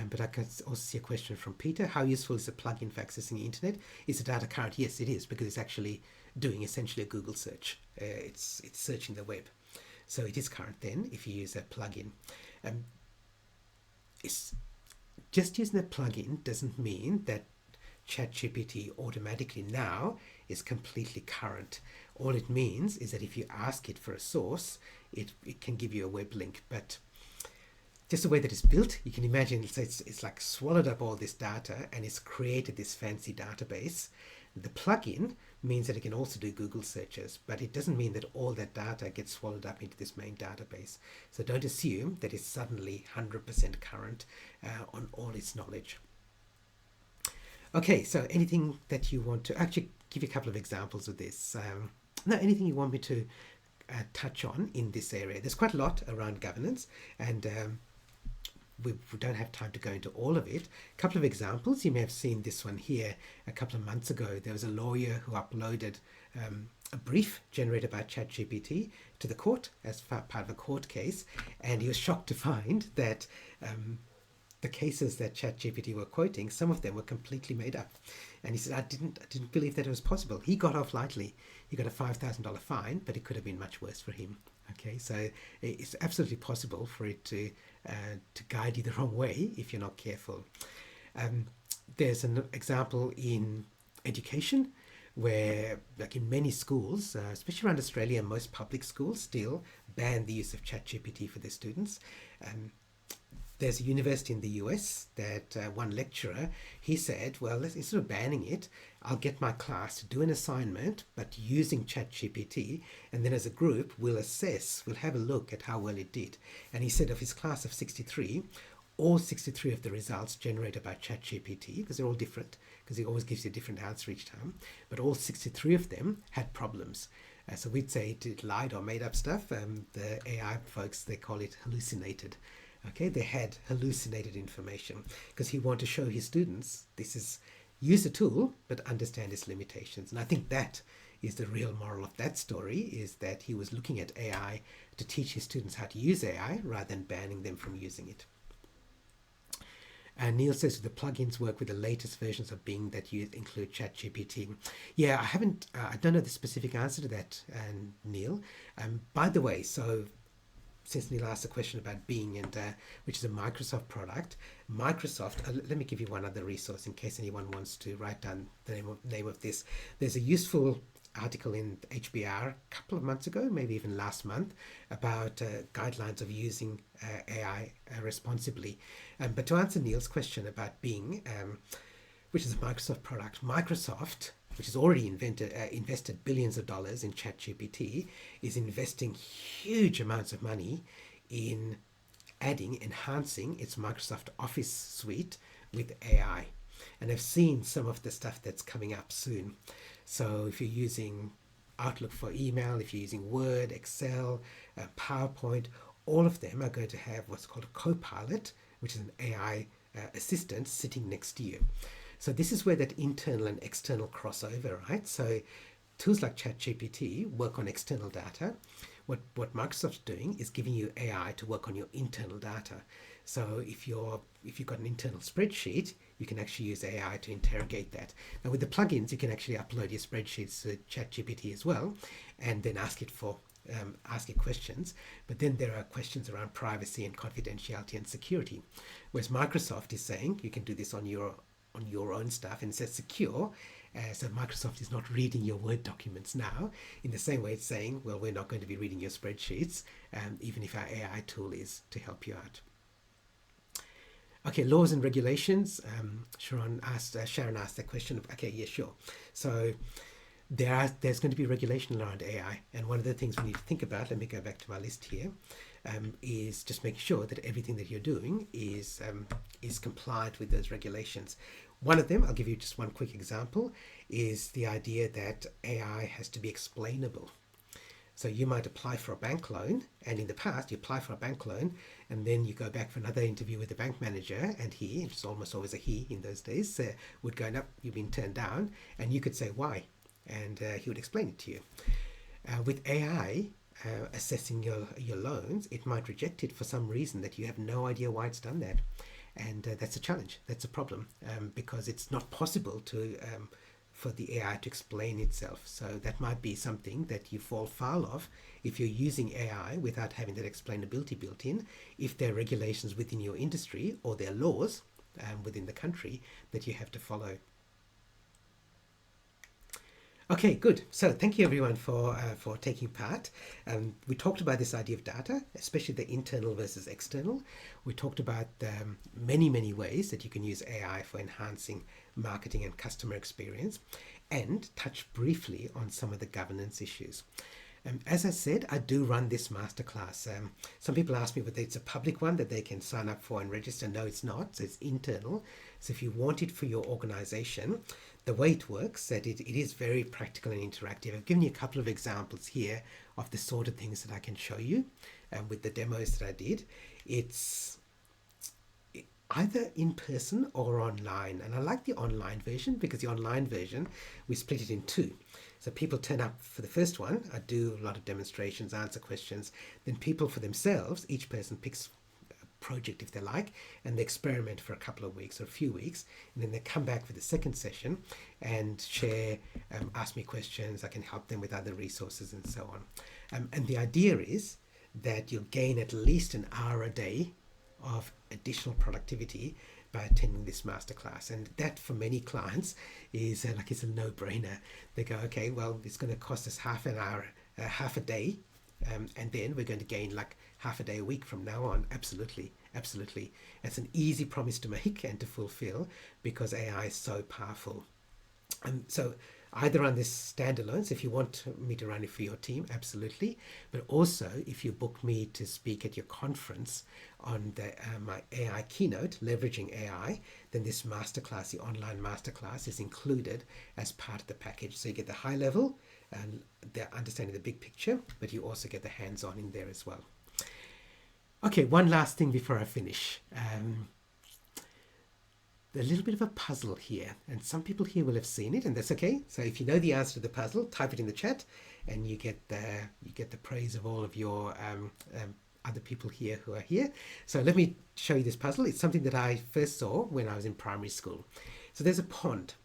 But I can also see a question from Peter. How useful is a plugin for accessing the internet? Is the data current? Yes, it is, because it's actually doing essentially a Google search. It's searching the web. So it is current then if you use a plugin. It's just using a plugin doesn't mean that ChatGPT automatically now is completely current. All it means is that if you ask it for a source, it can give you a web link. But just the way that it's built, you can imagine it's like swallowed up all this data and it's created this fancy database. The plugin means that it can also do Google searches, but it doesn't mean that all that data gets swallowed up into this main database. So don't assume that it's suddenly 100% current on all its knowledge. Okay, so anything that you want to actually give you a couple of examples of this. No, anything you want me to touch on in this area. There's quite a lot around governance, and we don't have time to go into all of it. A couple of examples. You may have seen this one here a couple of months ago. There was a lawyer who uploaded a brief generated by ChatGPT to the court as part of a court case, and he was shocked to find that the cases that ChatGPT were quoting, some of them were completely made up. And he said, I didn't believe that it was possible. He got off lightly. He got a $5,000 fine, but it could have been much worse for him. Okay, so it's absolutely possible for it to guide you the wrong way if you're not careful. There's an example in education where, like in many schools, especially around Australia, most public schools still ban the use of ChatGPT for their students. There's a university in the US that one lecturer, he said, well, instead of banning it, I'll get my class to do an assignment, but using ChatGPT, and then as a group, we'll have a look at how well it did. And he said of his class of 63, all 63 of the results generated by ChatGPT, because they're all different, because it always gives you a different answer each time, but all 63 of them had problems. So we'd say it lied or made up stuff. The AI folks, they call it hallucinated. Okay, they had hallucinated information because he wanted to show his students this is use the tool but understand its limitations. And I think that is the real moral of that story, is that he was looking at AI to teach his students how to use AI rather than banning them from using it. And Neil says the plugins work with the latest versions of Bing that include ChatGPT. Yeah, I don't know the specific answer to that, Neil. By the way, so since Neil asked a question about Bing, and which is a Microsoft product, Microsoft, let me give you one other resource in case anyone wants to write down the name of this. There's a useful article in HBR a couple of months ago, maybe even last month, about guidelines of using AI responsibly. But to answer Neil's question about Bing, which is a Microsoft product, Microsoft, which has already invested billions of dollars in ChatGPT, is investing huge amounts of money in enhancing its Microsoft Office suite with AI. And I've seen some of the stuff that's coming up soon. So if you're using Outlook for email, if you're using Word, Excel, PowerPoint, all of them are going to have what's called a co-pilot, which is an AI assistant sitting next to you. So this is where that internal and external crossover, right? So tools like ChatGPT work on external data. What Microsoft's doing is giving you AI to work on your internal data. So if you've got an internal spreadsheet, you can actually use AI to interrogate that. Now with the plugins, you can actually upload your spreadsheets to ChatGPT as well, and then ask it questions. But then there are questions around privacy and confidentiality and security. Whereas Microsoft is saying you can do this on your own stuff, and it says secure, So Microsoft is not reading your Word documents now. In the same way, it's saying, well, we're not going to be reading your spreadsheets, even if our AI tool is to help you out. Okay, laws and regulations. Sharon asked that question. Okay, yeah, sure. So there's going to be regulation around AI, and one of the things we need to think about, let me go back to my list here, is just making sure that everything that you're doing is compliant with those regulations. One of them, I'll give you just one quick example, is the idea that AI has to be explainable. So you might apply for a bank loan, and in the past you apply for a bank loan, and then you go back for another interview with the bank manager, and he, it's almost always a he in those days, would go, no, you've been turned down, and you could say why, and he would explain it to you. With AI assessing your loans, it might reject it for some reason that you have no idea why it's done that. And that's a challenge, that's a problem, because it's not possible to for the AI to explain itself. So that might be something that you fall foul of if you're using AI without having that explainability built in, if there are regulations within your industry or there are laws within the country that you have to follow. Okay, good. So thank you everyone for taking part. We talked about this idea of data, especially the internal versus external. We talked about many ways that you can use AI for enhancing marketing and customer experience, and touch briefly on some of the governance issues. As I said, I do run this masterclass. Some people ask me whether it's a public one that they can sign up for and register. No, it's not. So it's internal. So if you want it for your organization, the way it works, that it is very practical and interactive. I've given you a couple of examples here of the sort of things that I can show you with the demos that I did. It's either in person or online. And I like the online version because the online version, we split it in two. So people turn up for the first one. I do a lot of demonstrations, answer questions. Then people for themselves, each person picks a project if they like, and they experiment for a couple of weeks or a few weeks. And then they come back for the second session and share, ask me questions. I can help them with other resources and so on. And the idea is that you'll gain at least an hour a day of additional productivity by attending this masterclass. And that for many clients is it's a no-brainer. They go, okay, well, it's going to cost us half an hour, half a day, and then we're going to gain like half a day a week from now on. Absolutely. It's an easy promise to make and to fulfill because AI is so powerful. So either on this standalone, so if you want me to run it for your team, absolutely. But also, if you book me to speak at your conference on the my AI keynote, leveraging AI, then this masterclass, the online masterclass, is included as part of the package. So you get the high level and the understanding the big picture, but you also get the hands-on in there as well. Okay, one last thing before I finish. A little bit of a puzzle here, and some people here will have seen it, and that's okay. So if you know the answer to the puzzle, type it in the chat, and you get the praise of all of your other people here who are here. So let me show you this puzzle. It's something that I first saw when I was in primary school. So there's a pond,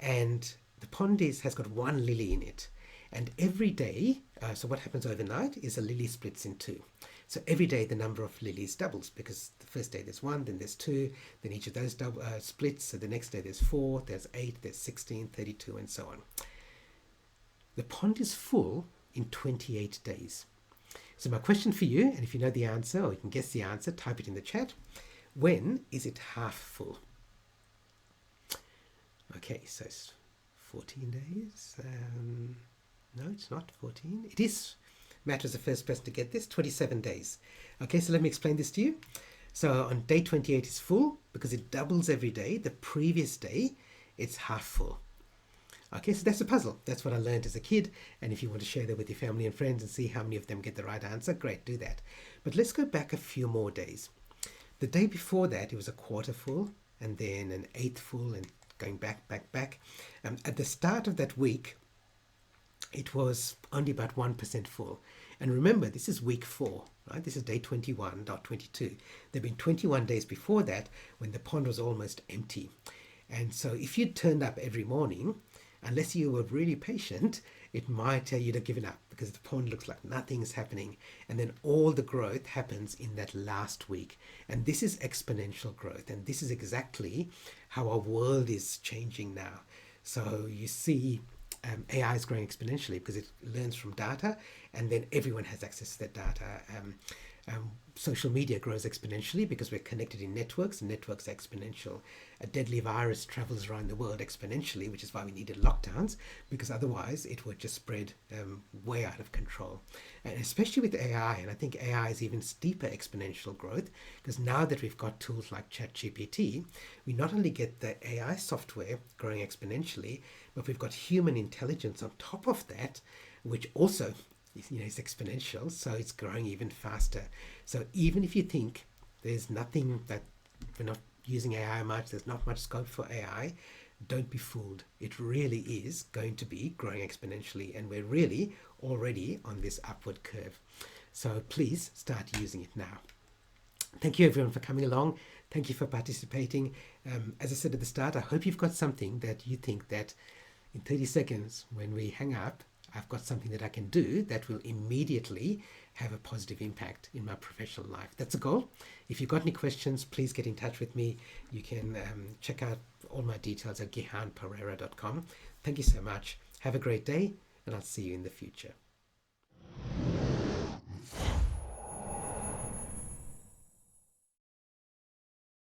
and the pond has got one lily in it, and every day, so what happens overnight is a lily splits in two. So every day the number of lilies doubles, because the first day there's one, then there's two, then each of those splits. So the next day there's 4, there's 8, there's 16, 32, and so on. The pond is full in 28 days. So my question for you, and if you know the answer or you can guess the answer, type it in the chat. When is it half full? Okay, so it's 14 days. No, it's not 14. It is. Matt was the first person to get this, 27 days. Okay, so let me explain this to you. So on day 28 it's full because it doubles every day. The previous day, it's half full. Okay, so that's a puzzle. That's what I learned as a kid. And if you want to share that with your family and friends and see how many of them get the right answer, great, do that. But let's go back a few more days. The day before that, it was a quarter full, and then an eighth full, and going back. At the start of that week, it was only about 1% full. And remember, this is week 4, right? This is day 21, not 22. There have been 21 days before that when the pond was almost empty. And so if you turned up every morning, unless you were really patient, it might you'd have given up because the pond looks like nothing's happening. And then all the growth happens in that last week. And this is exponential growth. And this is exactly how our world is changing now. So you see AI is growing exponentially because it learns from data, and then everyone has access to that data. Social media grows exponentially because we're connected in networks, and networks are exponential. A deadly virus travels around the world exponentially, which is why we needed lockdowns, because otherwise it would just spread way out of control. And especially with AI, and I think AI is even steeper exponential growth, because now that we've got tools like ChatGPT, we not only get the AI software growing exponentially, but we've got human intelligence on top of that, which also is exponential, so it's growing even faster. So even if you think there's nothing, that we're not using AI much, there's not much scope for AI, don't be fooled. It really is going to be growing exponentially, and we're really already on this upward curve. So please start using it now. Thank you everyone for coming along. Thank you for participating. As I said at the start, I hope you've got something that you think that in 30 seconds when we hang up, I've got something that I can do that will immediately have a positive impact in my professional life. That's a goal. If you've got any questions, please get in touch with me. You can check out all my details at gihanpereira.com. Thank you so much. Have a great day, and I'll see you in the future.